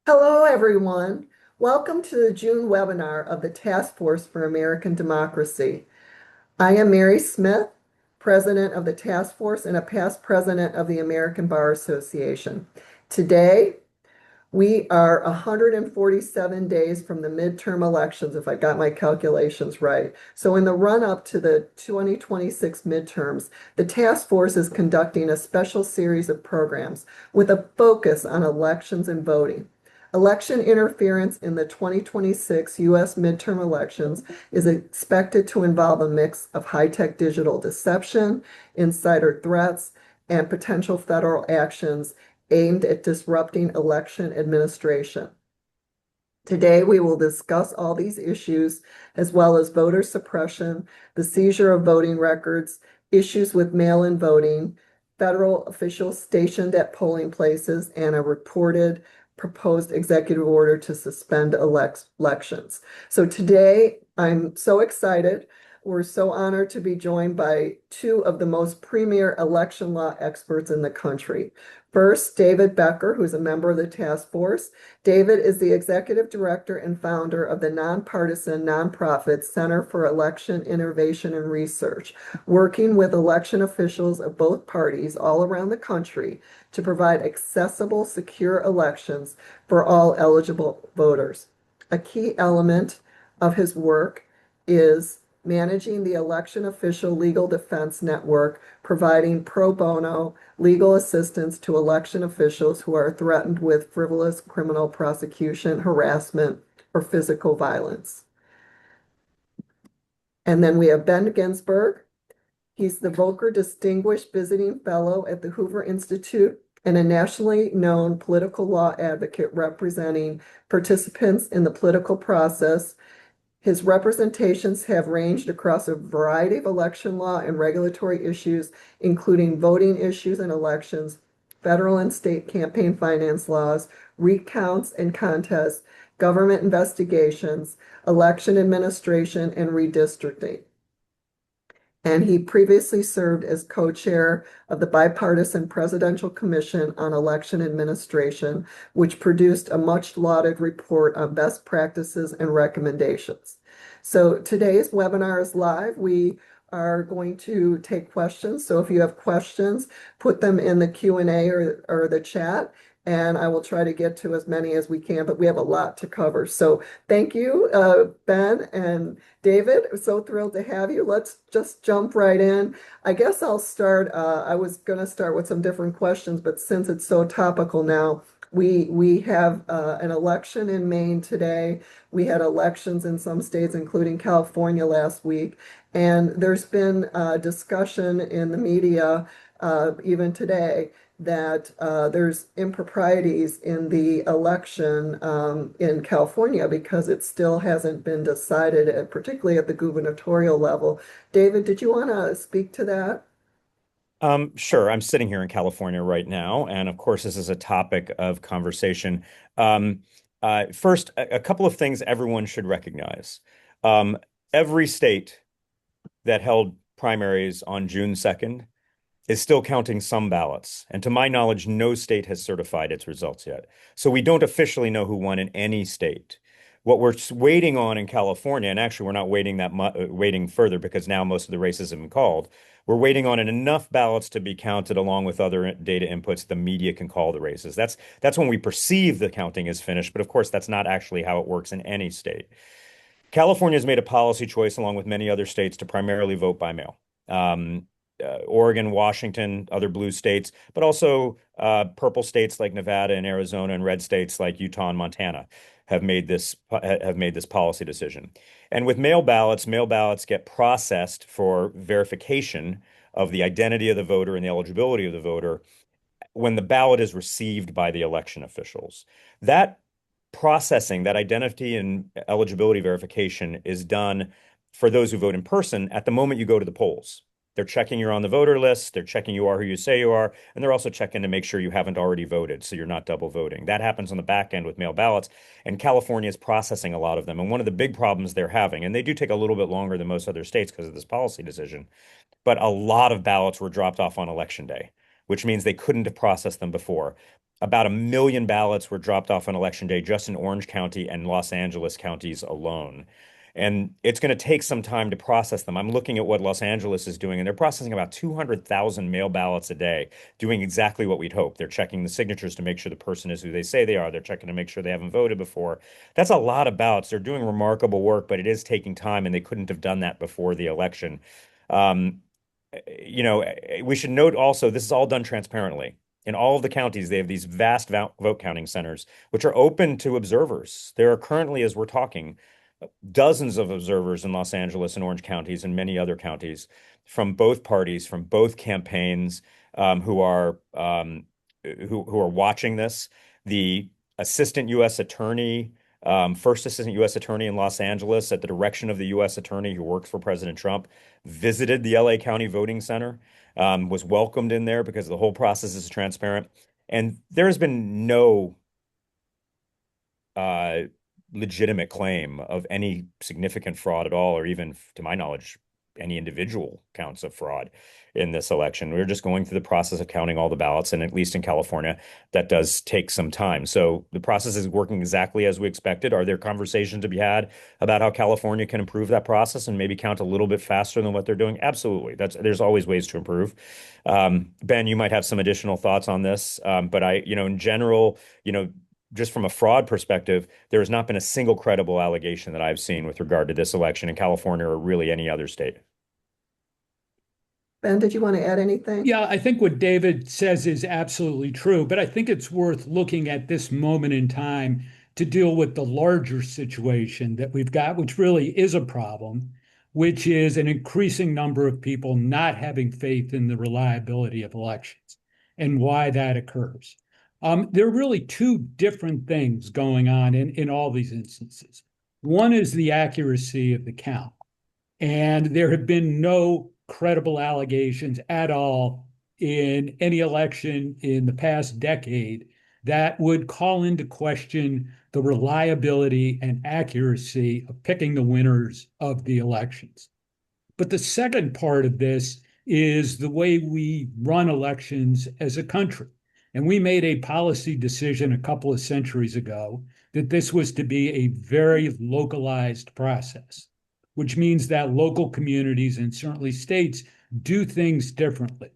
Hello, everyone. Welcome to the June webinar of the Task Force for American Democracy. I am Mary Smith, President of the Task Force and a past President of the American Bar Association. Today, we are 147 days from the midterm elections, if I got my calculations right. So in the run-up to the 2026 midterms, the task force is conducting a special series of programs with a focus on elections and voting. Election interference in the 2026 U.S. midterm elections is expected to involve a mix of high-tech digital deception, insider threats, and potential federal actions aimed at disrupting election administration. Today, we will discuss all these issues, as well as voter suppression, the seizure of voting records, issues with mail-in voting, federal officials stationed at polling places, and a reported proposed executive order to suspend elections. So today, I'm so excited. We're so honored to be joined by two of the most premier election law experts in the country. First, David Becker, who's a member of the task force. David is the executive director and founder of the nonpartisan nonprofit Center for Election Innovation and Research, working with election officials of both parties all around the country to provide accessible, secure elections for all eligible voters. A key element of his work is managing the election official legal defense network, providing pro bono legal assistance to election officials who are threatened with frivolous criminal prosecution, harassment, or physical violence. And then we have Ben Ginsberg. He's the Volcker Distinguished Visiting Fellow at the Hoover Institute and a nationally known political law advocate representing participants in the political process. His representations have ranged across a variety of election law and regulatory issues, including voting issues and elections, federal and state campaign finance laws, recounts and contests, government investigations, election administration, and redistricting. And he previously served as co-chair of the Bipartisan Presidential Commission on Election Administration, which produced a much lauded report on best practices and recommendations. So today's webinar is live. We are going to take questions. So if you have questions, put them in the Q&A or the chat, and I will try to get to as many as we can, but we have a lot to cover. So thank you, Ben and David. I'm so thrilled to have you. Let's just jump right in. I guess I'll start. I was going to start with some different questions, but since it's so topical now, we have an election in Maine today. We had elections in some states, including California last week. And there's been discussion in the media, even today, that there's improprieties in the election in California because it still hasn't been decided, particularly at the gubernatorial level. David, did you want to speak to that? Sure. I'm sitting here in California right now, and of course, this is a topic of conversation. Um, First, a couple of things everyone should recognize. Um, every state that held primaries on June 2nd is still counting some ballots. And to my knowledge, no state has certified its results yet. So we don't officially know who won in any state. What we're waiting on in California, and actually we're not waiting further because now most of the races have been called. We're waiting on enough ballots to be counted along with other data inputs the media can call the races. That's when we perceive the counting is finished, but of course that's not actually how it works in any state. California has made a policy choice along with many other states to primarily vote by mail. Oregon, Washington, other blue states, but also purple states like Nevada and Arizona and red states like Utah and Montana have made this policy decision. And with mail ballots get processed for verification of the identity of the voter and the eligibility of the voter when the ballot is received by the election officials. That processing, that identity and eligibility verification is done for those who vote in person at the moment you go to the polls. They're checking you're on the voter list. They're checking you are who you say you are. And they're also checking to make sure you haven't already voted, so you're not double voting. That happens on the back end with mail ballots. And California is processing a lot of them. And one of the big problems they're having, and they do take a little bit longer than most other states because of this policy decision, but a lot of ballots were dropped off on election day. which means they couldn't have processed them before. About 1 million ballots were dropped off on election day just in Orange County and Los Angeles counties alone. And it's going to take some time to process them. I'm looking at what Los Angeles is doing, and they're processing about 200,000 mail ballots a day, doing exactly what we'd hope. They're checking the signatures to make sure the person is who they say they are. They're checking to make sure they haven't voted before. That's a lot of ballots. They're doing remarkable work, but it is taking time, and they couldn't have done that before the election. Um, we should note also this is all done transparently. In all of the counties, they have these vast vote counting centers, which are open to observers. There are currently, as we're talking, dozens of observers in Los Angeles and Orange counties and many other counties from both parties, from both campaigns, who are who are watching this. The assistant U.S. attorney, first assistant U.S. attorney in Los Angeles, at the direction of the U.S. attorney who works for President Trump, visited the L.A. County Voting Center, was welcomed in there because the whole process is transparent. And there has been no uh, legitimate claim of any significant fraud at all, or even, to my knowledge, any individual counts of fraud in this election. We're just going through the process of counting all the ballots, and at least in California, that does take some time. So the process is working exactly as we expected. Are there conversations to be had about how California can improve that process and maybe count a little bit faster than what they're doing? Absolutely. There's always ways to improve. Ben, you might have some additional thoughts on this, but in general, just from a fraud perspective, there has not been a single credible allegation that I've seen with regard to this election in California or really any other state. Ben, did you want to add anything? Yeah, I think what David says is absolutely true, but I think it's worth looking at this moment in time to deal with the larger situation that we've got, which really is a problem, which is an increasing number of people not having faith in the reliability of elections and why that occurs. There are really two different things going on in all these instances. One is the accuracy of the count. And there have been no credible allegations at all in any election in the past decade that would call into question the reliability and accuracy of picking the winners of the elections. But the second part of this is the way we run elections as a country. And we made a policy decision a couple of centuries ago that this was to be a very localized process, which means that local communities and certainly states do things differently.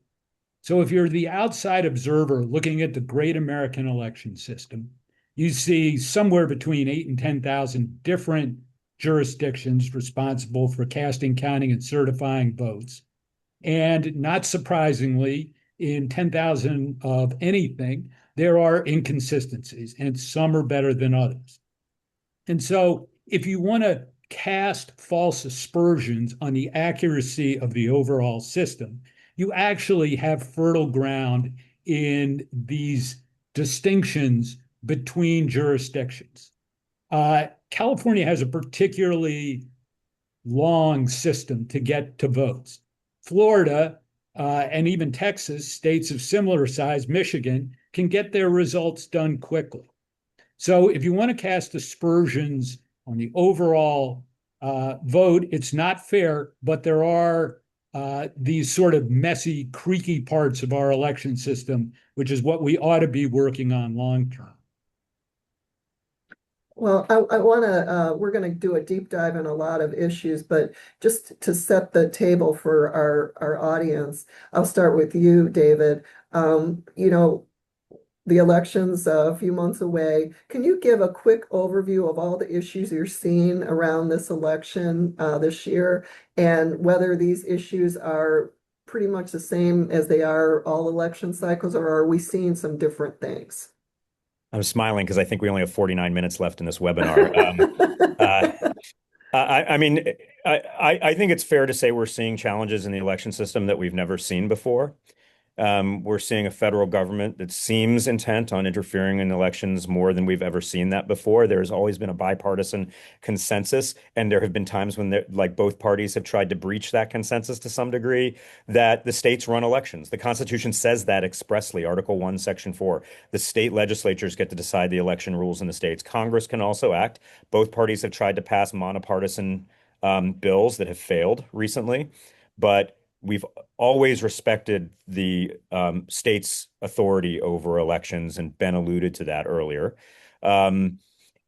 So if you're the outside observer looking at the great American election system, you see somewhere between 8 and 10,000 different jurisdictions responsible for casting, counting, and certifying votes. And not surprisingly, in 10,000 of anything, there are inconsistencies, and some are better than others. And so if you want to cast false aspersions on the accuracy of the overall system, you actually have fertile ground in these distinctions between jurisdictions. California has a particularly long system to get to votes. Florida and even Texas, states of similar size, Michigan, can get their results done quickly. So if you want to cast aspersions on the overall vote, it's not fair, but there are these sort of messy, creaky parts of our election system, which is what we ought to be working on long term. Well, I want to, we're going to do a deep dive in a lot of issues, but just to set the table for our audience, I'll start with you, David. The election's a few months away. Can you give a quick overview of all the issues you're seeing around this election this year, and whether these issues are pretty much the same as they are all election cycles, or are we seeing some different things? I'm smiling because I think we only have 49 minutes left in this webinar. Uh, I mean, I think it's fair to say we're seeing challenges in the election system that we've never seen before. We're seeing a federal government that seems intent on interfering in elections more than we've ever seen that before. There's always been a bipartisan consensus, and there have been times when like both parties have tried to breach that consensus to some degree, that the states run elections. The Constitution says that expressly, Article 1, Section 4. The state legislatures get to decide the election rules in the states. Congress can also act. Both parties have tried to pass monopartisan bills that have failed recently, but we've always respected the state's authority over elections, and Ben alluded to that earlier. Um,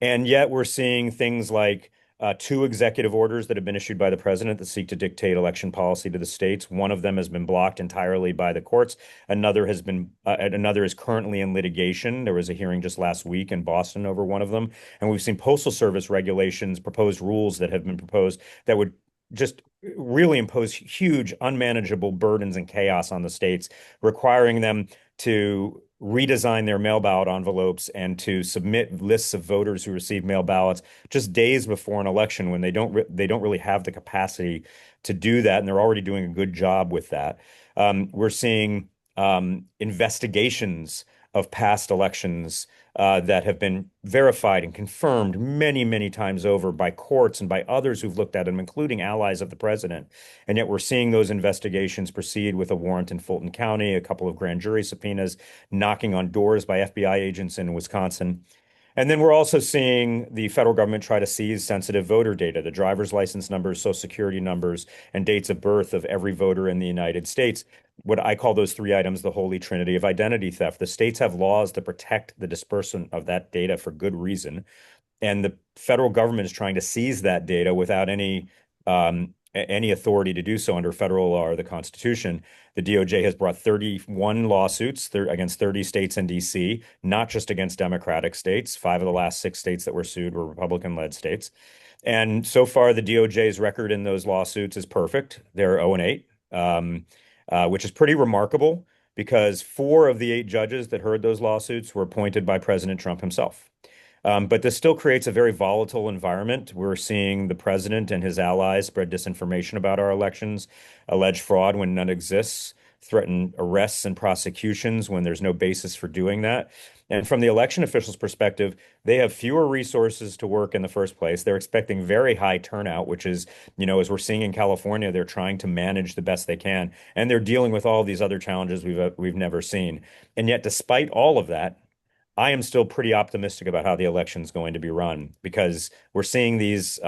and yet we're seeing things like two executive orders that have been issued by the president that seek to dictate election policy to the states. One of them has been blocked entirely by the courts. Another is currently in litigation. There was a hearing just last week in Boston over one of them. And we've seen Postal Service regulations, proposed rules that have been proposed that would just really impose huge, unmanageable burdens and chaos on the states, requiring them to redesign their mail ballot envelopes and to submit lists of voters who receive mail ballots just days before an election when they don't really have the capacity to do that, and they're already doing a good job with that. We're seeing investigations of past elections that have been verified and confirmed many, many times over by courts and by others who've looked at them, including allies of the president. And yet we're seeing those investigations proceed with a warrant in Fulton County, a couple of grand jury subpoenas, knocking on doors by FBI agents in Wisconsin. And then we're also seeing the federal government try to seize sensitive voter data, the driver's license numbers, social security numbers, and dates of birth of every voter in the United States. What I call those three items, the holy trinity of identity theft. The states have laws that protect the disbursement of that data for good reason. And the federal government is trying to seize that data without any authority to do so under federal law or the Constitution. The DOJ has brought 31 lawsuits against 30 states and DC, not just against Democratic states. 5 of the last 6 states that were sued were Republican-led states. And so far, the DOJ's record in those lawsuits is perfect. They're 0-8, which is pretty remarkable because 4 of the 8 judges that heard those lawsuits were appointed by President Trump himself. But this still creates a very volatile environment. We're seeing the president and his allies spread disinformation about our elections, allege fraud when none exists, threaten arrests and prosecutions when there's no basis for doing that. And from the election officials' perspective, they have fewer resources to work in the first place. They're expecting very high turnout, which is, as we're seeing in California, they're trying to manage the best they can. And they're dealing with all these other challenges we've never seen. And yet, despite all of that, I am still pretty optimistic about how the election is going to be run because we're seeing these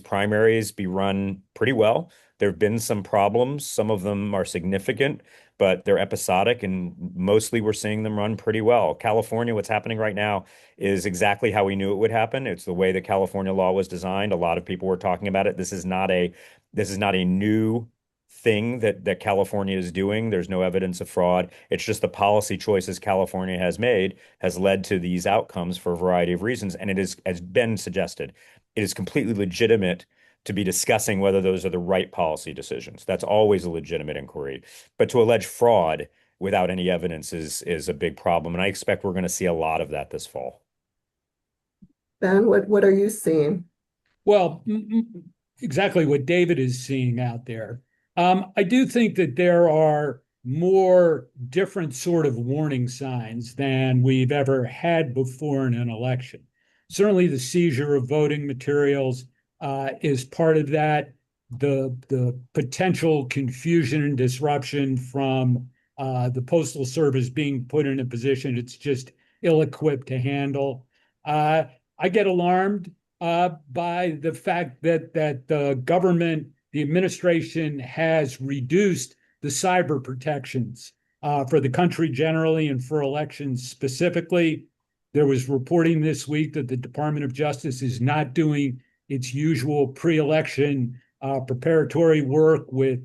primaries be run pretty well. There have been some problems. Some of them are significant, but they're episodic, and mostly we're seeing them run pretty well. California, what's happening right now is exactly how we knew it would happen. It's the way the California law was designed. A lot of people were talking about it. This is not a new thing that California is doing. There's no evidence of fraud. It's just the policy choices California has made has led to these outcomes for a variety of reasons. And it is, as Ben suggested, it is completely legitimate to be discussing whether those are the right policy decisions. That's always a legitimate inquiry. But to allege fraud without any evidence is a big problem. And I expect we're going to see a lot of that this fall. Ben, what are you seeing? Well, exactly what David is seeing out there. I do think that there are more different sort of warning signs than we've ever had before in an election. Certainly, the seizure of voting materials is part of that. The potential confusion and disruption from the Postal Service being put in a position it's just ill-equipped to handle. I get alarmed by the fact that the government, the administration has reduced the cyber protections for the country generally and for elections specifically. There was reporting this week that the Department of Justice is not doing its usual pre-election preparatory work with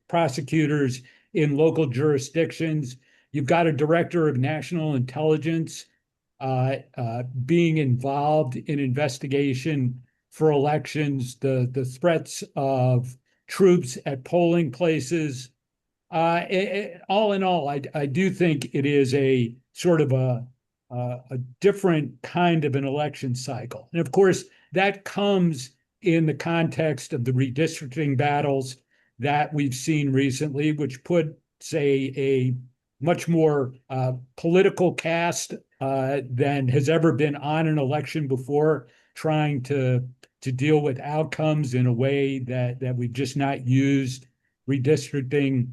prosecutors in local jurisdictions. You've got a director of national intelligence being involved in investigation for elections, the threats of troops at polling places. All in all, I do think it is a sort of a different kind of an election cycle. And of course, that comes in the context of the redistricting battles that we've seen recently, which put, say, a much more political cast than has ever been on an election before, trying to deal with outcomes in a way that we've just not used redistricting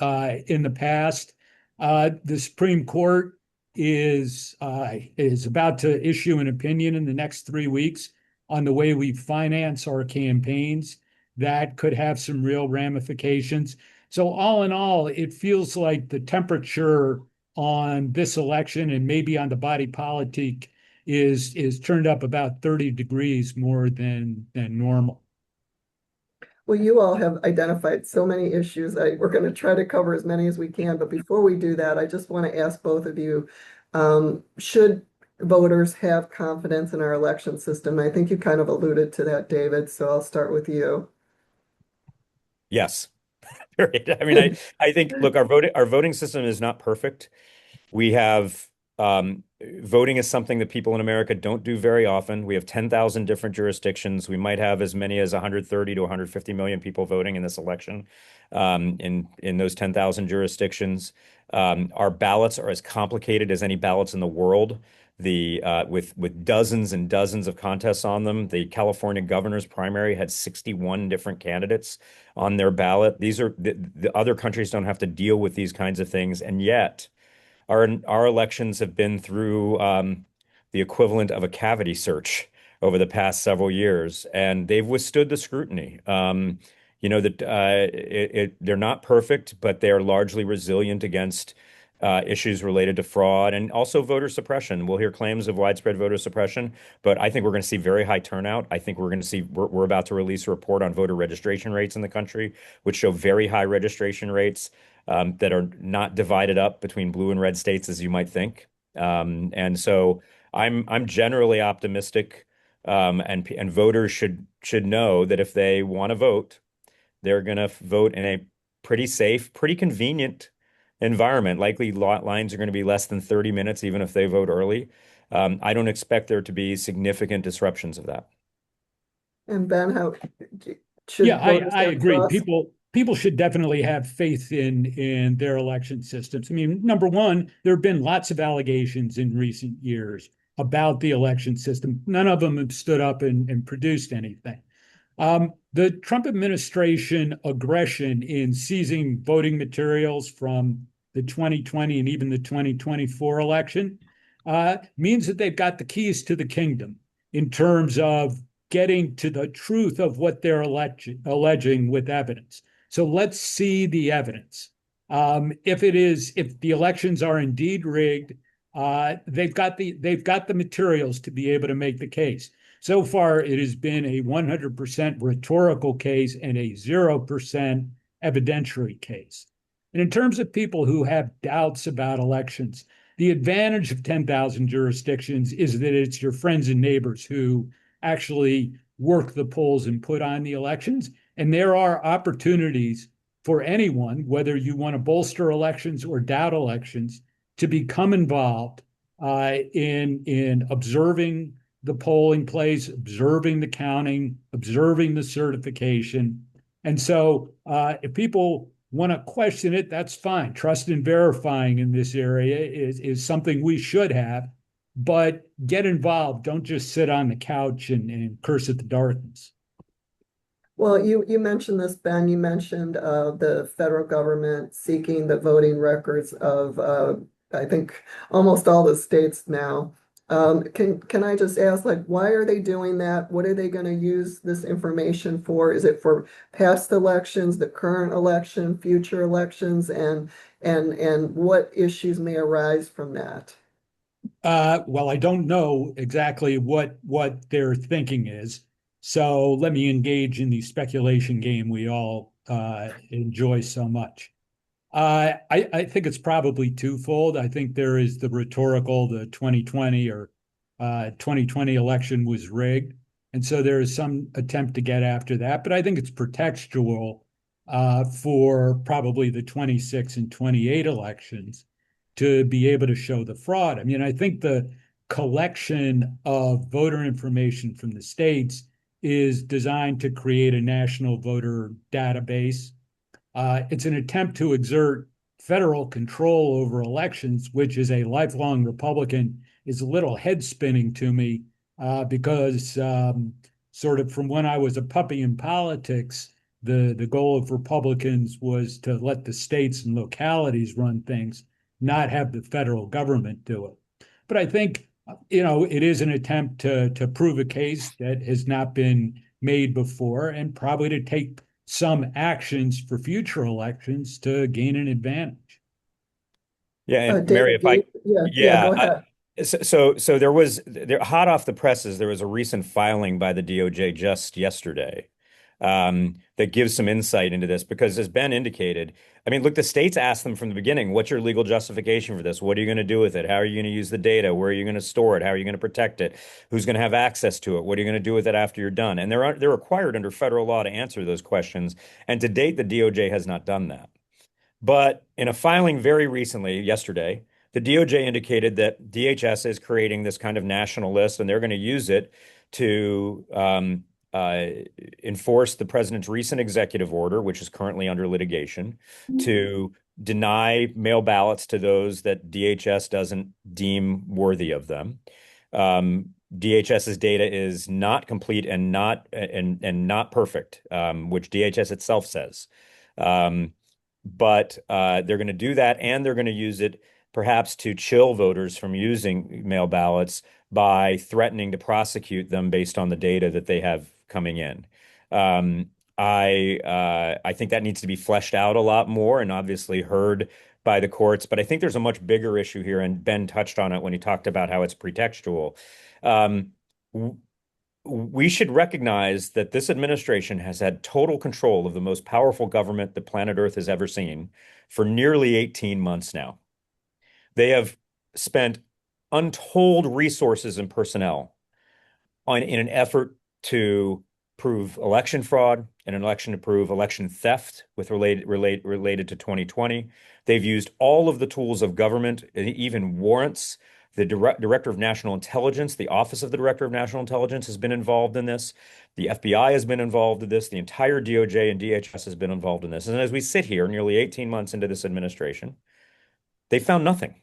in the past. The Supreme Court is about to issue an opinion in the next 3 weeks on the way we finance our campaigns. that could have some real ramifications. So all in all, it feels like the temperature on this election and maybe on the body politic is turned up about 30 degrees more than normal. Well, you all have identified so many issues. We're going to try to cover as many as we can. But before we do that, I just want to ask both of you, should voters have confidence in our election system? I think you kind of alluded to that, David, so I'll start with you. Yes. Period. I mean, I think, look, our voting system is not perfect. We have voting is something that people in America don't do very often. We have 10,000 different jurisdictions. We might have as many as 130 to 150 million people voting in this election in those 10,000 jurisdictions. Our ballots are as complicated as any ballots in the world. With dozens and dozens of contests on them. The California governor's primary had 61 different candidates on their ballot. These are the other countries don't have to deal with these kinds of things, and yet our elections have been through the equivalent of a cavity search over the past several years, and they've withstood the scrutiny. You know that they're not perfect, but they are largely resilient against issues related to fraud and also voter suppression. We'll hear claims of widespread voter suppression, but I think we're going to see very high turnout. I think we're about to release a report on voter registration rates in the country, which show very high registration rates that are not divided up between blue and red states as you might think. And so I'm generally optimistic, and voters should know that if they want to vote, they're going to vote in a pretty safe, pretty convenient environment. Likely lines are going to be less than 30 minutes, even if they vote early. I don't expect there to be significant disruptions of that. And Ben, how should Yeah, voters I have agree. trust? People should definitely have faith in their election systems. I mean, number one, there have been lots of allegations in recent years about the election system. None of them have stood up and produced anything. The Trump administration aggression in seizing voting materials from the 2020 and even the 2024 election means that they've got the keys to the kingdom in terms of getting to the truth of what they're alleging with evidence. So let's see the evidence. If the elections are indeed rigged, they've got the materials to be able to make the case. So far, it has been a 100% rhetorical case and a 0% evidentiary case. And in terms of people who have doubts about elections, the advantage of 10,000 jurisdictions is that it's your friends and neighbors who actually work the polls and put on the elections. And there are opportunities for anyone, whether you want to bolster elections or doubt elections, to become involved in observing the polling place, observing the counting, observing the certification. And so if people want to question it, that's fine. Trust and verifying in this area is something we should have, but get involved. Don't just sit on the couch and curse at the darkness. Well, you mentioned this, Ben. You mentioned the federal government seeking the voting records of I think almost all the states now. Can I just ask, like, why are they doing that? What are they going to use this information for? Is it for past elections, the current election, future elections, and what issues may arise from that? Well, I don't know exactly what their thinking is. So let me engage in the speculation game we all enjoy so much. I think it's probably twofold. I think there is the rhetorical, the 2020 or 2020 election was rigged. And so there is some attempt to get after that. But I think it's pretextual for probably the 26 and 28 elections to be able to show the fraud. I mean, I think the collection of voter information from the states is designed to create a national voter database. It's an attempt to exert federal control over elections, which is a lifelong Republican, is a little head spinning to me because sort of from when I was a puppy in politics, the goal of Republicans was to let the states and localities run things, not have the federal government do it. But I think it is an attempt to prove a case that has not been made before, and probably to take some actions for future elections to gain an advantage. Yeah, and Mary, David, if I, yeah, yeah, go ahead. so there was hot off the presses. There was a recent filing by the DOJ just yesterday, that gives some insight into this because, as Ben indicated, I mean, look, the states asked them from the beginning, "What's your legal justification for this? What are you going to do with it? How are you going to use the data? Where are you going to store it? How are you going to protect it? Who's going to have access to it? What are you going to do with it after you're done?" And they're required under federal law to answer those questions. And to date, the DOJ has not done that. But in a filing very recently, yesterday, the DOJ indicated that DHS is creating this kind of national list, and they're going to use it to uh, enforce the president's recent executive order, which is currently under litigation, to deny mail ballots to those that DHS doesn't deem worthy of them. DHS's data is not complete and not perfect, which DHS itself says. Um, but they're going to do that, and they're going to use it perhaps to chill voters from using mail ballots by threatening to prosecute them based on the data that they have coming in. Um, I think that needs to be fleshed out a lot more and obviously heard by the courts. But I think there's a much bigger issue here, and Ben touched on it when he talked about how it's pretextual. Um, we should recognize that this administration has had total control of the most powerful government the planet Earth has ever seen for nearly 18 months now. They have spent untold resources and personnel in an effort to prove election fraud, and an election to prove election theft with related to 2020. They've used all of the tools of government, even warrants. The Director of National Intelligence, the Office of the Director of National Intelligence has been involved in this. The FBI has been involved in this. The entire DOJ and DHS has been involved in this. And as we sit here, nearly 18 months into this administration, they found nothing.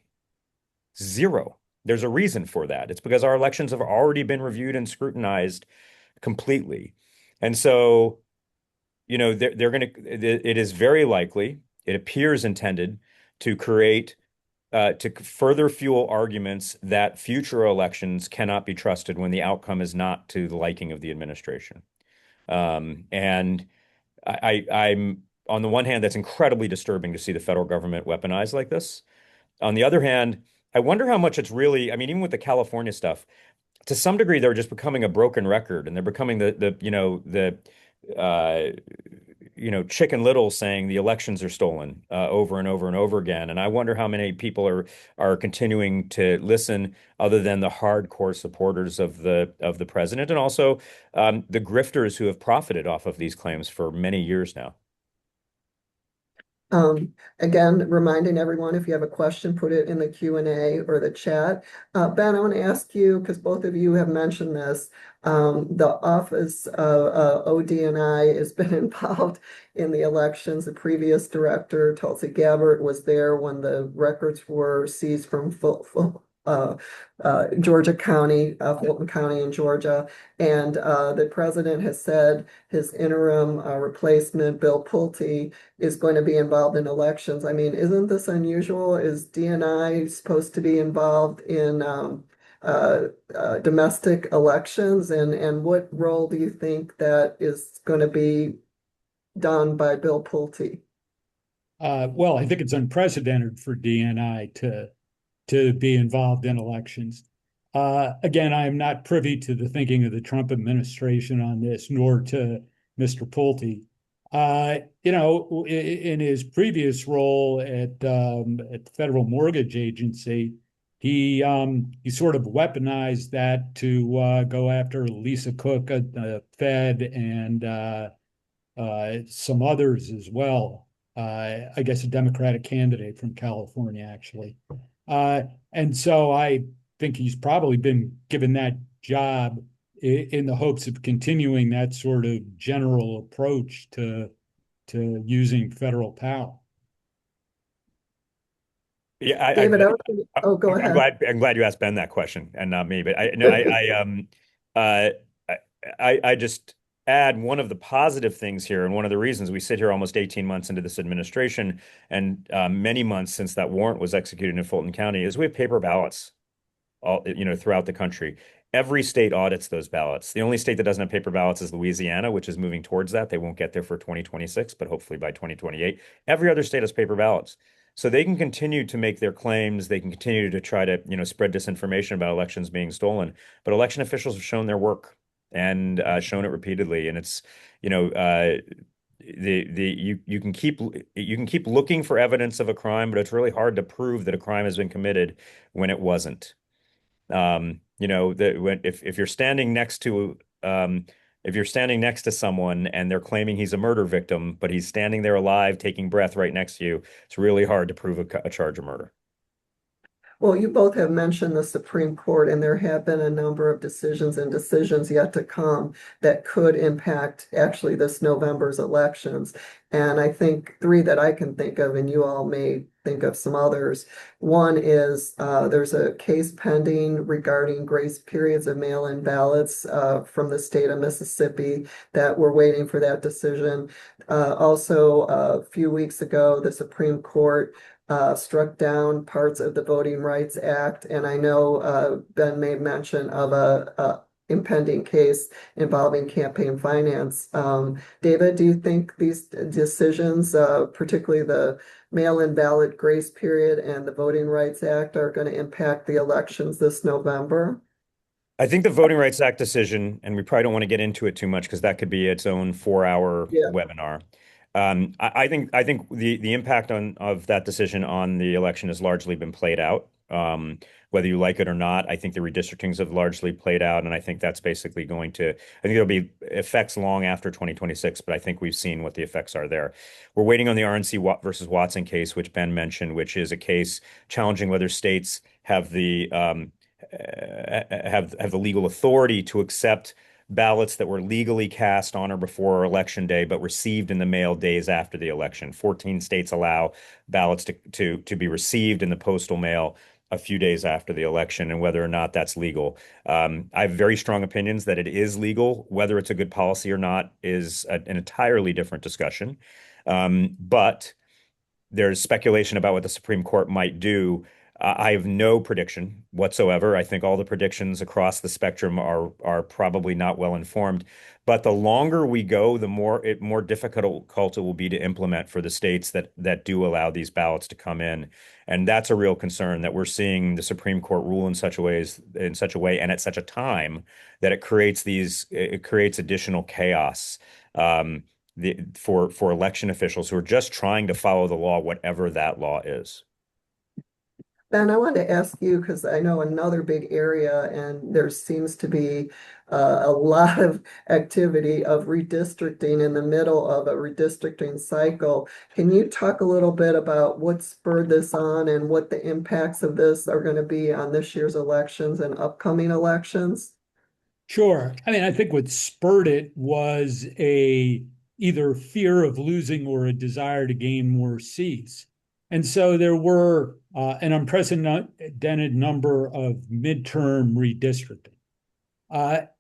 Zero. There's a reason for that. It's because our elections have already been reviewed and scrutinized completely. And so, they're going to, it is very likely, it appears intended to create, to further fuel arguments that future elections cannot be trusted when the outcome is not to the liking of the administration. And I'm, on the one hand, that's incredibly disturbing to see the federal government weaponized like this. On the other hand, I wonder how much it's really, I mean, even with the California stuff, to some degree, they're just becoming a broken record, and they're becoming uh, Chicken Little saying the elections are stolen over and over and over again. And I wonder how many people are continuing to listen, other than the hardcore supporters of the president, and also the grifters who have profited off of these claims for many years now. Again, reminding everyone, if you have a question, put it in the Q&A or the chat. Ben, I want to ask you, because both of you have mentioned this, the office of ODNI has been involved in the elections. The previous director, Tulsi Gabbard, was there when the records were seized from Georgia County, Fulton County in Georgia. And the president has said his interim replacement, Bill Pulte, is going to be involved in elections. I mean, isn't this unusual? Is DNI supposed to be involved in domestic elections? And what role do you think that is going to be done by Bill Pulte? Well, I think it's unprecedented for DNI to be involved in elections. Again, I am not privy to the thinking of the Trump administration on this, nor to Mr. Pulte. In his previous role at the Federal Mortgage Agency, he sort of weaponized that to go after Lisa Cook at the Fed and some others as well. I guess a Democratic candidate from California, actually. And so I think he's probably been given that job in the hopes of continuing that sort of general approach to using federal power. Yeah, David, oh, go I'm ahead. glad you asked Ben that question and not me. But I no, uh, I just add one of the positive things here, and one of the reasons we sit here almost 18 months into this administration, and many months since that warrant was executed in Fulton County, is we have paper ballots all throughout the country. Every state audits those ballots. The only state that doesn't have paper ballots is Louisiana, which is moving towards that. They won't get there for 2026, but hopefully by 2028. Every other state has paper ballots. So they can continue to make their claims. They can continue to try to, spread disinformation about elections being stolen. But election officials have shown their work and shown it repeatedly. And it's, you know, you can keep looking for evidence of a crime, but it's really hard to prove that a crime has been committed when it wasn't. If you're standing next to someone and they're claiming he's a murder victim, but he's standing there alive, taking breath right next to you, it's really hard to prove a charge of murder. Well, you both have mentioned the Supreme Court, and there have been a number of decisions and decisions yet to come that could impact actually this November's elections. And I think three that I can think of, and you all may think of some others. One is there's a case pending regarding grace periods of mail-in ballots from the state of Mississippi that we're waiting for that decision. Also, a few weeks ago, the Supreme Court struck down parts of the Voting Rights Act, and I know Ben made mention of a impending case involving campaign finance. David, do you think these decisions, particularly the mail-in ballot grace period and the Voting Rights Act, are going to impact the elections this November? I think the Voting Rights Act decision, and we probably don't want to get into it too much because that could be its own 4-hour Yeah. webinar. I think the impact of that decision on the election has largely been played out. Whether you like it or not, I think the redistrictings have largely played out, and I think that's basically I think there'll be effects long after 2026, but I think we've seen what the effects are there. We're waiting on the RNC versus Watson case, which Ben mentioned, which is a case challenging whether states have the legal authority to accept ballots that were legally cast on or before election day, but received in the mail days after the election. 14 states allow ballots to be received in the postal mail a few days after the election, and whether or not that's legal. I have very strong opinions that it is legal. Whether it's a good policy or not is an entirely different discussion. But there's speculation about what the Supreme Court might do. I have no prediction whatsoever. I think all the predictions across the spectrum are probably not well informed. But the longer we go, the more difficult it will be to implement for the states that do allow these ballots to come in. And that's a real concern, that we're seeing the Supreme Court rule in such a way and at such a time that it creates additional chaos. For election officials who are just trying to follow the law, whatever that law is. Ben, I wanted to ask you, because I know another big area, and there seems to be a lot of activity of redistricting in the middle of a redistricting cycle. Can you talk a little bit about what spurred this on and what the impacts of this are going to be on this year's elections and upcoming elections? Sure. I mean, I think what spurred it was either fear of losing or a desire to gain more seats. And so there were an unprecedented number of midterm redistricting.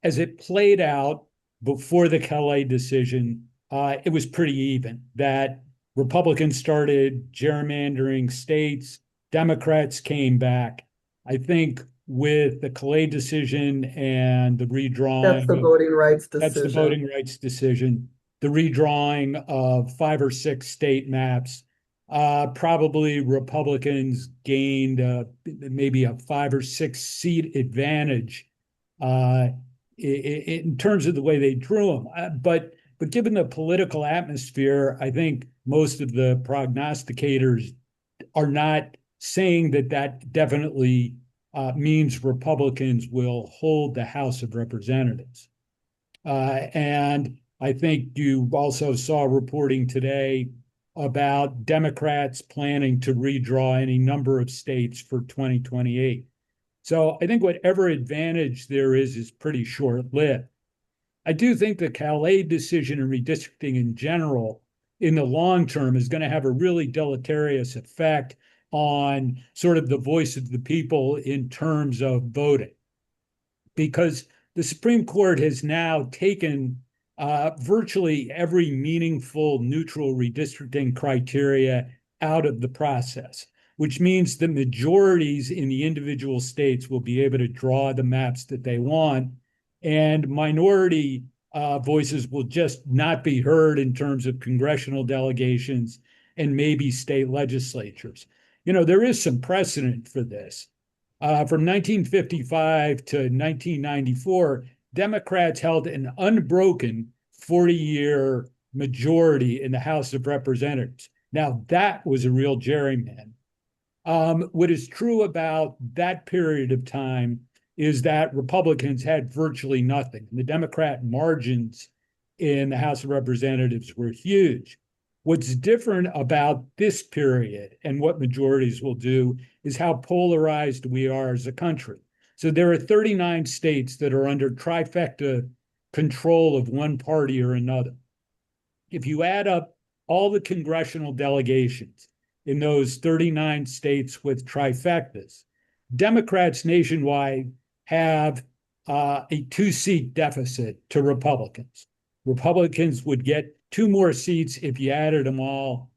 As it played out before the Calais decision, it was pretty even, that Republicans started gerrymandering states, Democrats came back. I think with the Calais decision and the redrawing. That's the voting rights That's the decision. voting rights decision. The redrawing of 5 or 6 state maps, probably Republicans gained maybe a 5 or 6 seat advantage in terms of the way they drew them. But given the political atmosphere, I think most of the prognosticators are not saying that definitely means Republicans will hold the House of Representatives. And I think you also saw reporting today about Democrats planning to redraw any number of states for 2028. So I think whatever advantage there is pretty short-lived. I do think the Calais decision and redistricting in general, in the long term, is going to have a really deleterious effect on sort of the voice of the people in terms of voting, because the Supreme Court has now taken virtually every meaningful neutral redistricting criteria out of the process. which means the majorities in the individual states will be able to draw the maps that they want, and minority voices will just not be heard in terms of congressional delegations and maybe state legislatures. There is some precedent for this. From 1955 to 1994, Democrats held an unbroken 40-year majority in the House of Representatives. Now, that was a real gerrymander. What is true about that period of time is that Republicans had virtually nothing. The Democrat margins in the House of Representatives were huge. What's different about this period and what majorities will do is how polarized we are as a country. So there are 39 states that are under trifecta control of one party or another. If you add up all the congressional delegations in those 39 states with trifectas, Democrats nationwide have a two-seat deficit to Republicans. Republicans would get two more seats if you added them all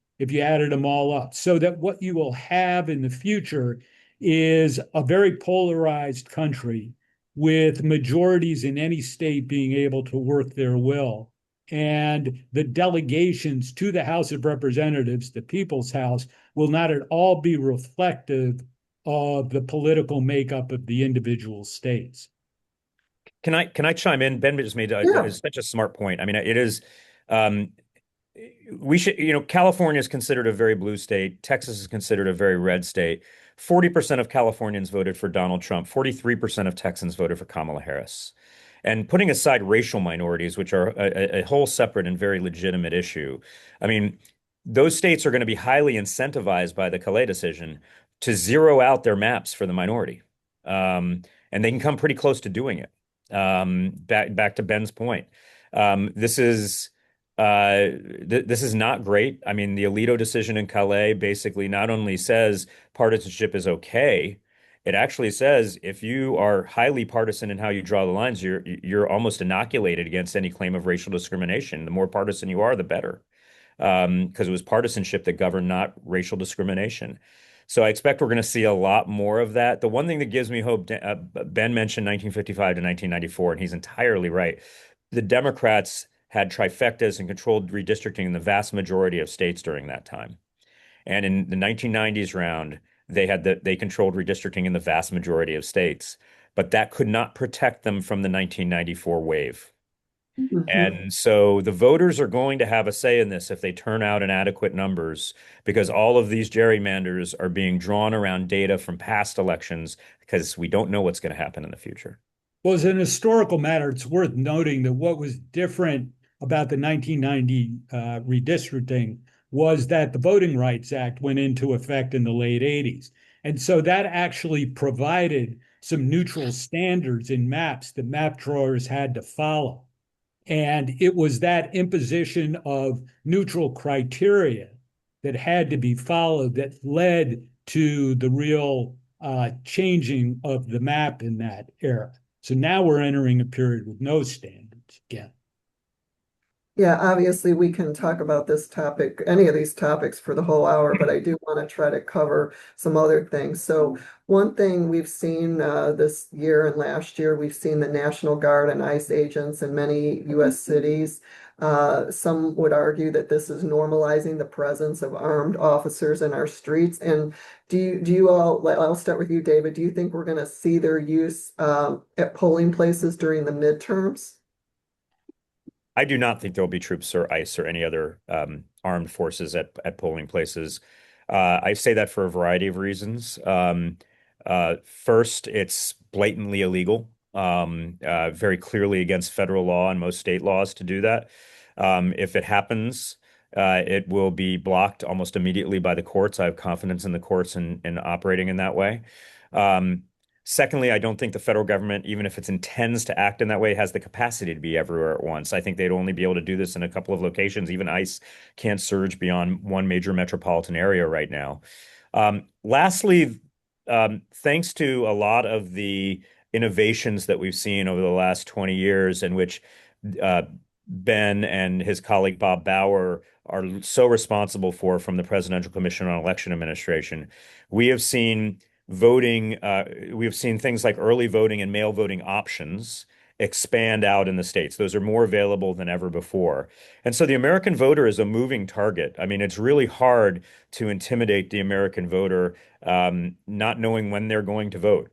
up. So that what you will have in the future is a very polarized country with majorities in any state being able to work their will. And the delegations to the House of Representatives, the People's House, will not at all be reflective of the political makeup of the individual states. Can I chime in? Ben just made Yeah. such a smart point. I mean, it is um, we should, California is considered a very blue state. Texas is considered a very red state. 40% of Californians voted for Donald Trump. 43% of Texans voted for Kamala Harris. And putting aside racial minorities, which are a whole separate and very legitimate issue, I mean, those states are going to be highly incentivized by the Calais decision to zero out their maps for the minority. And they can come pretty close to doing it. Back to Ben's point. This is this is not great. I mean, the Alito decision in Calais basically not only says partisanship is okay, it actually says if you are highly partisan in how you draw the lines, you're almost inoculated against any claim of racial discrimination. The more partisan you are, the better, because it was partisanship that governed, not racial discrimination. So I expect we're going to see a lot more of that. The one thing that gives me hope, Ben mentioned 1955 to 1994, and he's entirely right. The Democrats had trifectas and controlled redistricting in the vast majority of states during that time. And in the 1990s round, they controlled redistricting in the vast majority of states, but that could not protect them from the 1994 wave. Mhm. And so the voters are going to have a say in this if they turn out in adequate numbers, because all of these gerrymanders are being drawn around data from past elections because we don't know what's going to happen in the future. Well, as an historical matter, it's worth noting that what was different about the 1990 redistricting was that the Voting Rights Act went into effect in the late 80s. And so that actually provided some neutral standards in maps that map drawers had to follow. And it was that imposition of neutral criteria that had to be followed that led to the real changing of the map in that era. So now we're entering a period with no standards again. Yeah, obviously we can talk about this topic, any of these topics for the whole hour, but I do want to try to cover some other things. So one thing we've seen this year and last year, we've seen the National Guard and ICE agents in many U.S. cities. Some would argue that this is normalizing the presence of armed officers in our streets. And do you all, I'll start with you, David. Do you think we're going to see their use at polling places during the midterms? I do not think there'll be troops or ICE or any other armed forces at polling places. I say that for a variety of reasons. First, it's blatantly illegal, very clearly against federal law and most state laws to do that. If it happens, it will be blocked almost immediately by the courts. I have confidence in the courts in operating in that way. Um, Secondly, I don't think the federal government, even if it intends to act in that way, has the capacity to be everywhere at once. I think they'd only be able to do this in a couple of locations. Even ICE can't surge beyond one major metropolitan area right now. Lastly, thanks to a lot of the innovations that we've seen over the last 20 years, in which uh, Ben and his colleague Bob Bauer are so responsible for from the Presidential Commission on Election Administration. We have seen we have seen things like early voting and mail voting options expand out in the states. Those are more available than ever before. And so the American voter is a moving target. I mean, it's really hard to intimidate the American voter, not knowing when they're going to vote.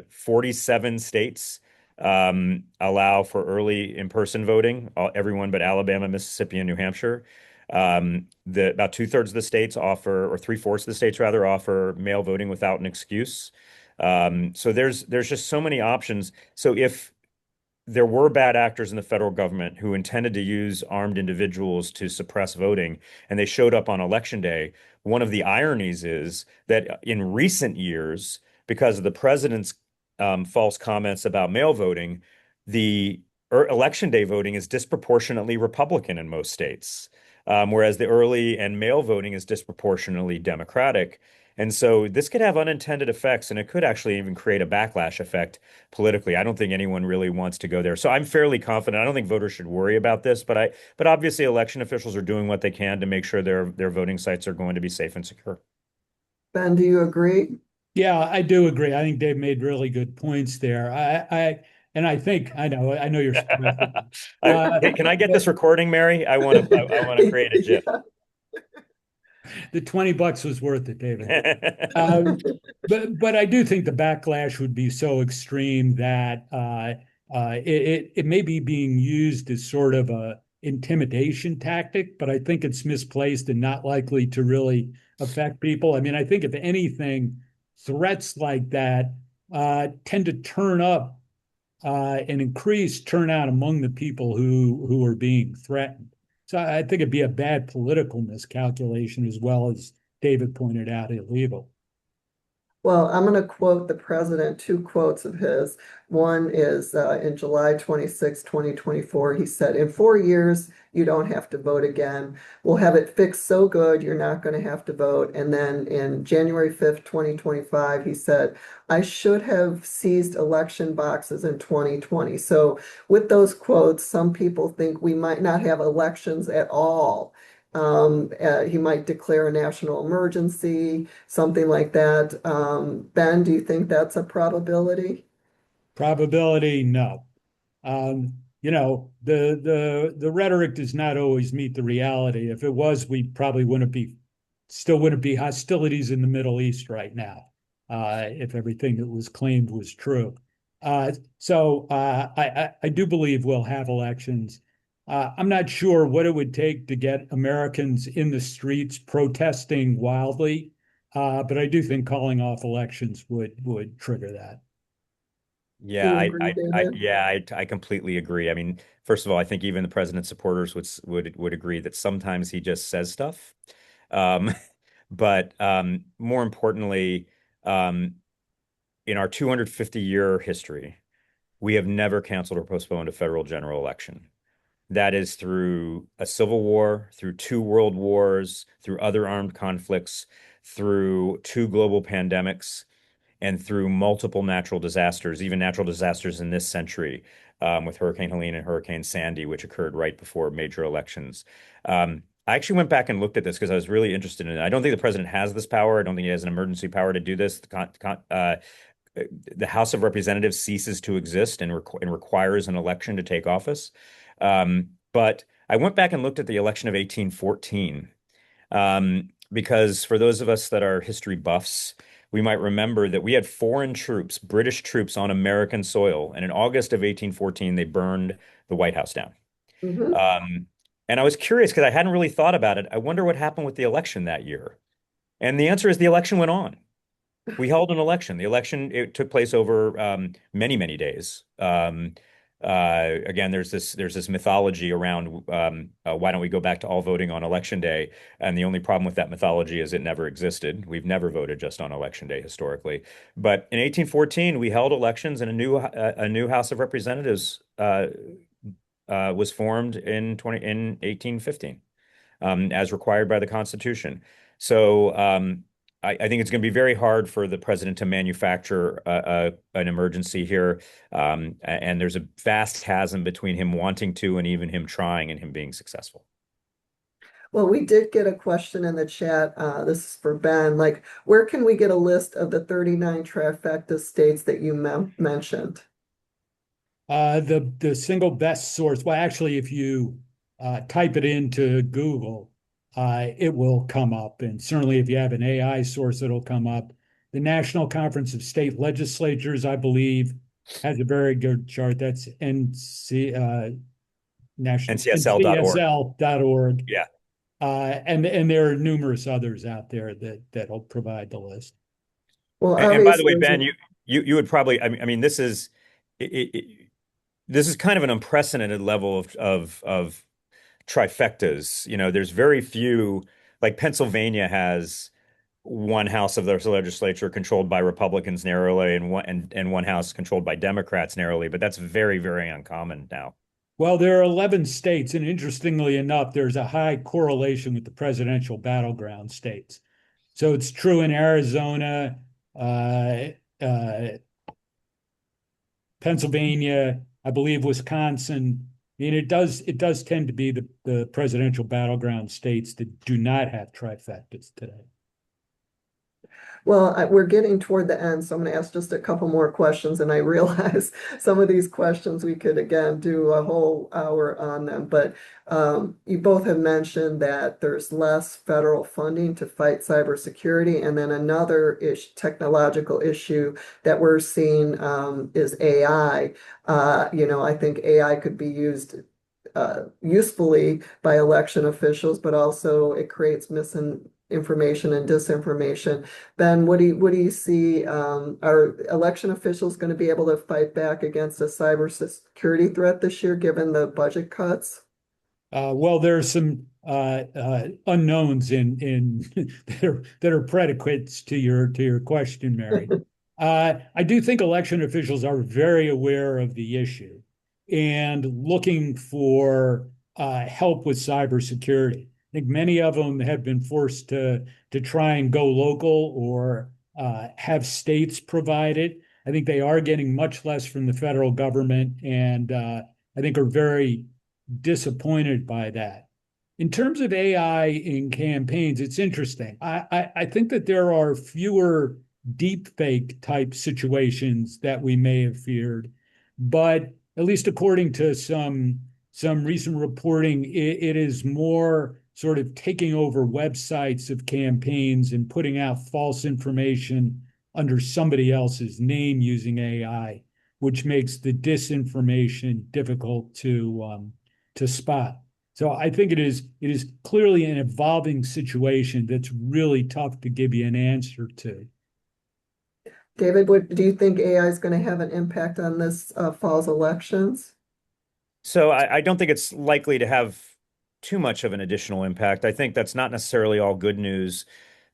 47 states allow for early in-person voting, everyone but Alabama, Mississippi, and New Hampshire. About two-thirds of the states offer, or three-fourths of the states rather, offer mail voting without an excuse. So there's just so many options. So if there were bad actors in the federal government who intended to use armed individuals to suppress voting, and they showed up on election day, one of the ironies is that in recent years, because of the president's false comments about mail voting, the election day voting is disproportionately Republican in most states, whereas the early and mail voting is disproportionately Democratic. And so this could have unintended effects, and it could actually even create a backlash effect politically. I don't think anyone really wants to go there. So I'm fairly confident. I don't think voters should worry about this, but obviously election officials are doing what they can to make sure their voting sites are going to be safe and secure. Ben, do you agree? Yeah, I do agree. I think Dave made really good points there. And I know you're surprised. Hey, can I get But this recording, Mary? I want to create a GIF. Yeah. the $20 was worth it, David. Um, but I do think the backlash would be so extreme that it may be being used as sort of a intimidation tactic, but I think it's misplaced and not likely to really affect people. I mean, I think if anything, threats like that tend to turn up and increase turnout among the people who are being threatened. So I think it'd be a bad political miscalculation as well as David pointed out, illegal. Well, I'm going to quote the president, two quotes of his. One is in July 26, 2024. He said, "In 4 years, you don't have to vote again. We'll have it fixed so good, you're not going to have to vote." And then in January 5th, 2025, he said, "I should have seized election boxes in 2020." So with those quotes, some people think we might not have elections at all. He might declare a national emergency, something like that. Ben, do you think that's a probability? Probability, no. The rhetoric does not always meet the reality. If it was, we probably wouldn't be hostilities in the Middle East right now, if everything that was claimed was true. I do believe we'll have elections. I'm not sure what it would take to get Americans in the streets protesting wildly, but I do think calling off elections would trigger that. Do Yeah, you agree, David? I completely agree. I mean, first of all, I think even the president's supporters would agree that sometimes he just says stuff. Um, but more importantly, um, in our 250-year history, we have never canceled or postponed a federal general election. That is through a civil war, through two world wars, through other armed conflicts, through two global pandemics, and through multiple natural disasters, even natural disasters in this century, with Hurricane Helene and Hurricane Sandy, which occurred right before major elections. I actually went back and looked at this because I was really interested in it. I don't think the president has this power. I don't think he has an emergency power to do this. The House of Representatives ceases to exist and requires an election to take office. But I went back and looked at the election of 1814, because for those of us that are history buffs, we might remember that we had foreign troops, British troops on American soil, and in August of 1814, they burned the White House down. Mhm. Um, and I was curious because I hadn't really thought about it. I wonder what happened with the election that year. And the answer is the election went on. We held an election. The election, it took place over many, many days. Again, there's this mythology around why don't we go back to all voting on election day? And the only problem with that mythology is it never existed. We've never voted just on election day historically. But in 1814, we held elections, and a new House of Representatives was formed in 1815, as required by the Constitution. So I think it's going to be very hard for the president to manufacture an emergency here. And there's a vast chasm between him wanting to and even him trying and him being successful. Well, we did get a question in the chat. This is for Ben. Like, where can we get a list of the 39 trifecta states that you mentioned? The single best source, well, actually, if you type it into Google, it will come up. And certainly if you have an AI source, it'll come up. The National Conference of State Legislatures, I believe, has a very good chart. That's NCSL.org. NCSL.org. Yeah. And there are numerous others out there that'll provide the list. Well, And by the way, obviously, Ben, you would probably, I mean, this is kind of an unprecedented level of trifectas. You know, there's very few, like Pennsylvania has one house of the legislature controlled by Republicans narrowly and one house controlled by Democrats narrowly, but that's very, very uncommon now. Well, there are 11 states, and interestingly enough, there's a high correlation with the presidential battleground states. So it's true in Arizona, uh, uh, Pennsylvania, I believe Wisconsin. I mean, it does tend to be the presidential battleground states that do not have trifectas today. well, we're getting toward the end, so I'm going to ask just a couple more questions. And I realize some of these questions we could, again, do a whole hour on them. But you both have mentioned that there's less federal funding to fight cybersecurity. And then another technological issue that we're seeing is AI. I think AI could be used usefully by election officials, but also it creates misinformation and disinformation. Ben, what do you see? Are election officials going to be able to fight back against a cybersecurity threat this year, given the budget cuts? Well, there's some unknowns in that are predicates to your question, Mary. I do think election officials are very aware of the issue and looking for help with cybersecurity. I think many of them have been forced to try and go local or have states provide it. I think they are getting much less from the federal government, and I think are very disappointed by that. In terms of AI in campaigns, it's interesting. I think that there are fewer deep fake type situations that we may have feared, but at least according to some recent reporting, it is more sort of taking over websites of campaigns and putting out false information under somebody else's name using AI, which makes the disinformation difficult to spot. So I think it is clearly an evolving situation that's really tough to give you an answer to. David, what do you think AI is going to have an impact on this fall's elections? So I don't think it's likely to have too much of an additional impact. I think that's not necessarily all good news.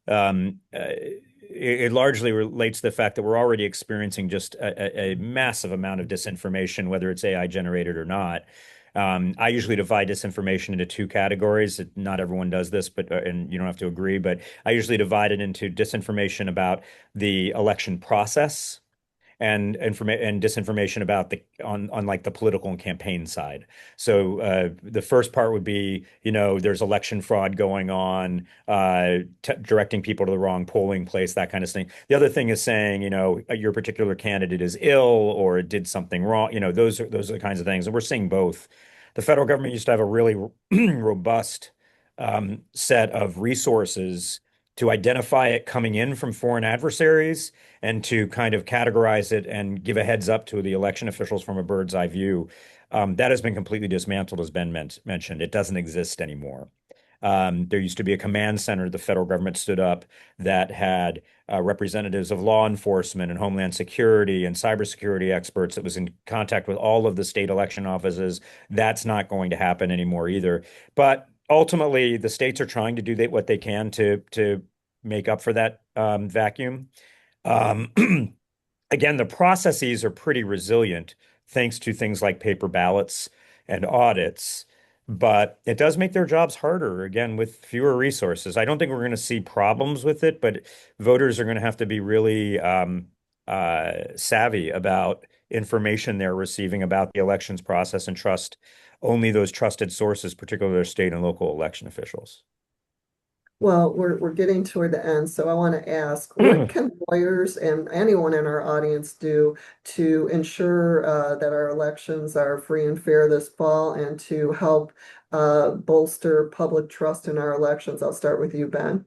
It largely relates to the fact that we're already experiencing just a massive amount of disinformation, whether it's AI generated or not. I usually divide disinformation into two categories. Not everyone does this, but and you don't have to agree, but I usually divide it into disinformation about the election process and disinformation about on like the political and campaign side. So the first part would be, there's election fraud going on, directing people to the wrong polling place, that kind of thing. The other thing is saying, your particular candidate is ill or did something wrong. Those are the kinds of things, and we're seeing both. The federal government used to have a really robust set of resources to identify it coming in from foreign adversaries and to kind of categorize it and give a heads up to the election officials from a bird's eye view. That has been completely dismantled, as Ben mentioned. It doesn't exist anymore. There used to be a command center the federal government stood up that had representatives of law enforcement and Homeland Security and cybersecurity experts that was in contact with all of the state election offices. That's not going to happen anymore either. But ultimately, the states are trying to do what they can to make up for that vacuum. Um, Again, the processes are pretty resilient thanks to things like paper ballots and audits. but it does make their jobs harder, again, with fewer resources. I don't think we're going to see problems with it, but voters are going to have to be really savvy about information they're receiving about the elections process and trust only those trusted sources, particularly their state and local election officials. Well, we're getting toward the end, so I want to ask, what can lawyers and anyone in our audience do to ensure that our elections are free and fair this fall and to help bolster public trust in our elections? I'll start with you, Ben.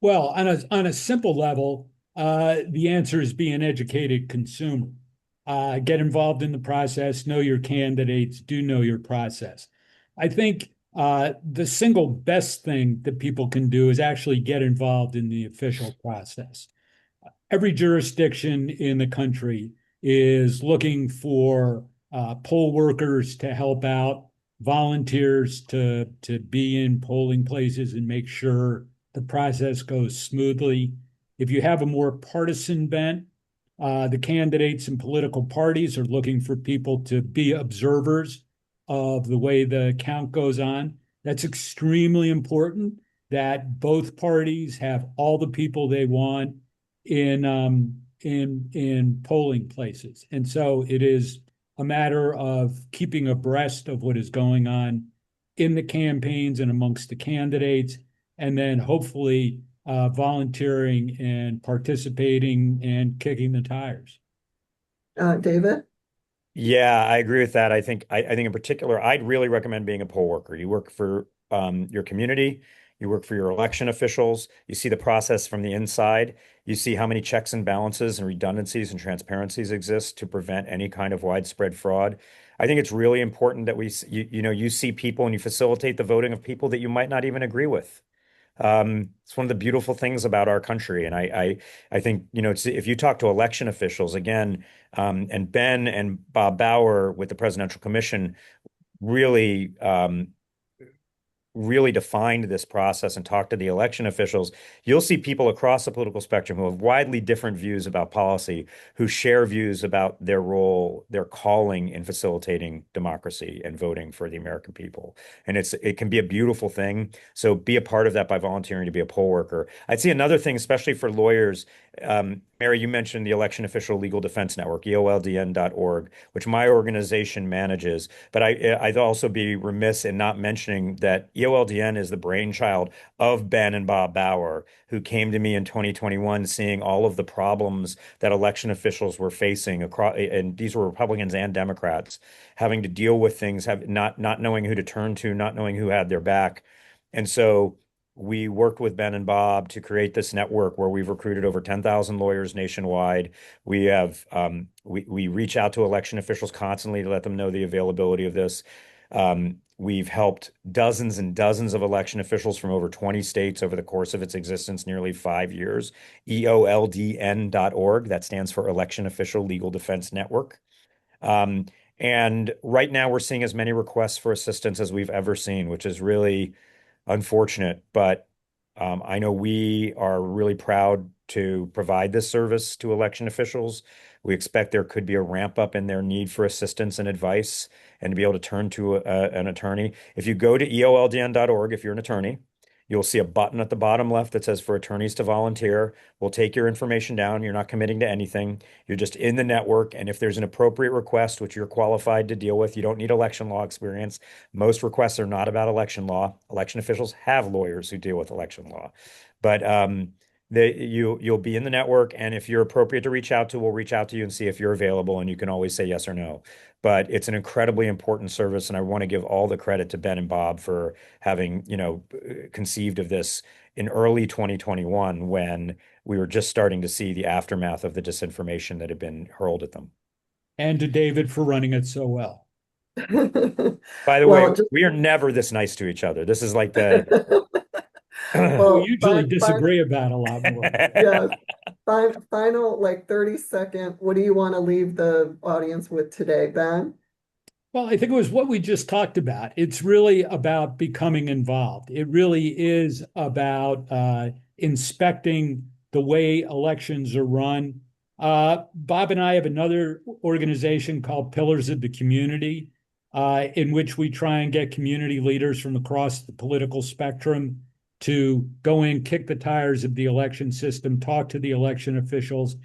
Well, on a simple level, the answer is be an educated consumer. Get involved in the process, know your candidates, do know your process. I think the single best thing that people can do is actually get involved in the official process. Every jurisdiction in the country is looking for poll workers to help out, volunteers to be in polling places and make sure the process goes smoothly. If you have a more partisan bent, the candidates and political parties are looking for people to be observers of the way the count goes on. That's extremely important that both parties have all the people they want in polling places. And so it is a matter of keeping abreast of what is going on in the campaigns and amongst the candidates, and then hopefully volunteering and participating and kicking the tires. David? Yeah, I agree with that. I think in particular, I'd really recommend being a poll worker. You work for your community, you work for your election officials, you see the process from the inside, you see how many checks and balances and redundancies and transparencies exist to prevent any kind of widespread fraud. I think it's really important that you see people and you facilitate the voting of people that you might not even agree with. It's one of the beautiful things about our country. And I think, if you talk to election officials again, and Ben and Bob Bauer with the Presidential Commission really really defined this process and talked to the election officials, you'll see people across the political spectrum who have widely different views about policy, who share views about their role, their calling in facilitating democracy and voting for the American people. And it can be a beautiful thing. So be a part of that by volunteering to be a poll worker. I'd see another thing, especially for lawyers. Mary, you mentioned the Election Official Legal Defense Network, EOLDN.org, which my organization manages. But I'd also be remiss in not mentioning that EOLDN is the brainchild of Ben and Bob Bauer, who came to me in 2021 seeing all of the problems that election officials were facing across, and these were Republicans and Democrats, having to deal with things, not knowing who to turn to, not knowing who had their back. And so we worked with Ben and Bob to create this network where we've recruited over 10,000 lawyers nationwide. We have we reach out to election officials constantly to let them know the availability of this. We've helped dozens and dozens of election officials from over 20 states over the course of its existence, nearly 5 years. EOLDN.org, that stands for Election Official Legal Defense Network. Um, and right now we're seeing as many requests for assistance as we've ever seen, which is really unfortunate, but I know we are really proud to provide this service to election officials. We expect there could be a ramp up in their need for assistance and advice and to be able to turn to an attorney. If you go to EOLDN.org, if you're an attorney, you'll see a button at the bottom left that says for attorneys to volunteer. We'll take your information down. You're not committing to anything. You're just in the network. And if there's an appropriate request, which you're qualified to deal with, you don't need election law experience. Most requests are not about election law. Election officials have lawyers who deal with election law. But you'll be in the network, and if you're appropriate to reach out to, we'll reach out to you and see if you're available, and you can always say yes or no. But it's an incredibly important service, and I want to give all the credit to Ben and Bob for having, conceived of this in early 2021 when we were just starting to see the aftermath of the disinformation that had been hurled at them. And to David for running it so well. By the way, Well, just we are never this nice to each other. This is like the We well, usually disagree about a lot more. yes. Final, like 30-second, what do you want to leave the audience with today, Ben? Well, I think it was what we just talked about. It's really about becoming involved. It really is about inspecting the way elections are run. Bob and I have another organization called Pillars of the Community. in which we try and get community leaders from across the political spectrum to go in, kick the tires of the election system, talk to the election officials,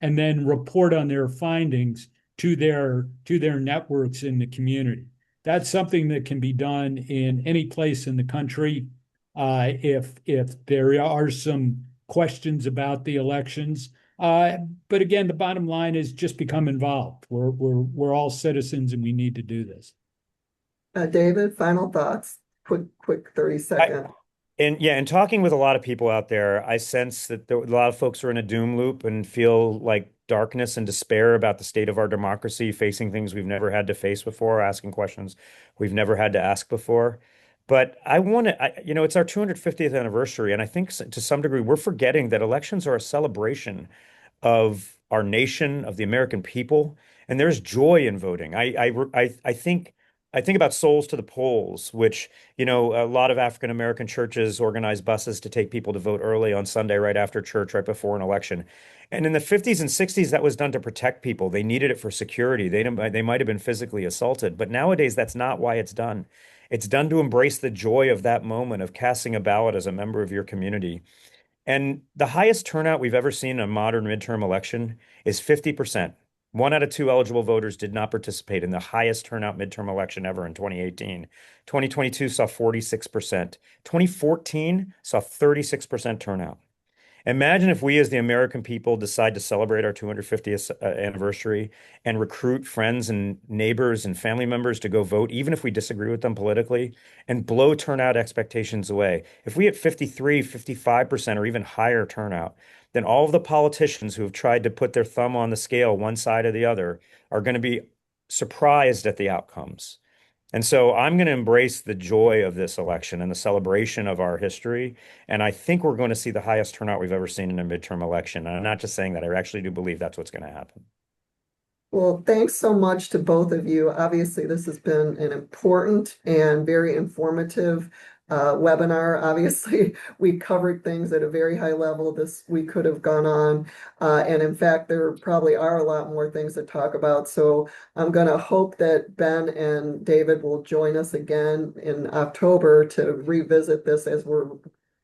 and then report on their findings to their networks in the community. That's something that can be done in any place in the country. If there are some questions about the elections, but again, the bottom line is just become involved. We're all citizens, and we need to do this. David, final thoughts. Quick 30 I, second. And yeah, and talking with a lot of people out there, I sense that a lot of folks are in a doom loop and feel like darkness and despair about the state of our democracy, facing things we've never had to face before, asking questions we've never had to ask before. But I want to, it's our 250th anniversary, and I think to some degree we're forgetting that elections are a celebration of our nation, of the American people, and there's joy in voting. I think about Souls to the Polls, which, a lot of African American churches organize buses to take people to vote early on Sunday, right after church, right before an election. And in the 50s and 60s, that was done to protect people. They needed it for security. They might have been physically assaulted, but nowadays that's not why it's done. It's done to embrace the joy of that moment of casting a ballot as a member of your community. And the highest turnout we've ever seen in a modern midterm election is 50%. One out of two eligible voters did not participate in the highest turnout midterm election ever in 2018. 2022 saw 46%. 2014 saw 36% turnout. Imagine if we, as the American people, decide to celebrate our 250th anniversary and recruit friends and neighbors and family members to go vote, even if we disagree with them politically, and blow turnout expectations away. If we hit 53, 55%, or even higher turnout, then all of the politicians who have tried to put their thumb on the scale, one side or the other, are going to be surprised at the outcomes. And so I'm going to embrace the joy of this election and the celebration of our history. And I think we're going to see the highest turnout we've ever seen in a midterm election. And I'm not just saying that, I actually do believe that's what's going to happen. Well, thanks so much to both of you. Obviously, this has been an important and very informative webinar. Obviously, we covered things at a very high level. We could have gone on. And in fact, there probably are a lot more things to talk about. So I'm going to hope that Ben and David will join us again in October to revisit this, as we're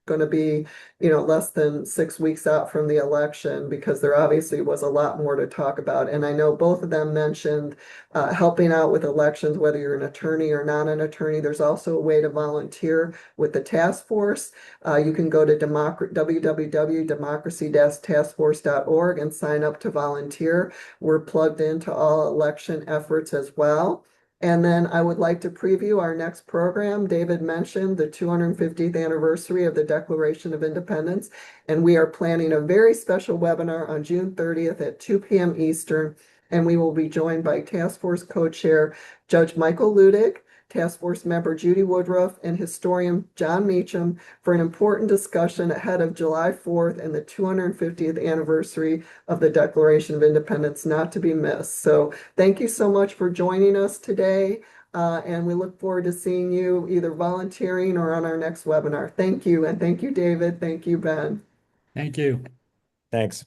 going to be, less than 6 weeks out from the election, because there obviously was a lot more to talk about. And I know both of them mentioned helping out with elections, whether you're an attorney or not an attorney. There's also a way to volunteer with the task force. You can go to www.democracy-taskforce.org and sign up to volunteer. We're plugged into all election efforts as well. And then I would like to preview our next program. David mentioned the 250th anniversary of the Declaration of Independence, and we are planning a very special webinar on June 30th at 2 p.m. Eastern, and we will be joined by Task Force Co-Chair Judge Michael Ludig, Task Force member Judy Woodruff, and historian John Meacham for an important discussion ahead of July 4th and the 250th anniversary of the Declaration of Independence, not to be missed. So thank you so much for joining us today, and we look forward to seeing you either volunteering or on our next webinar. Thank you, and thank you, David. Thank you, Ben. Thank you. Thanks.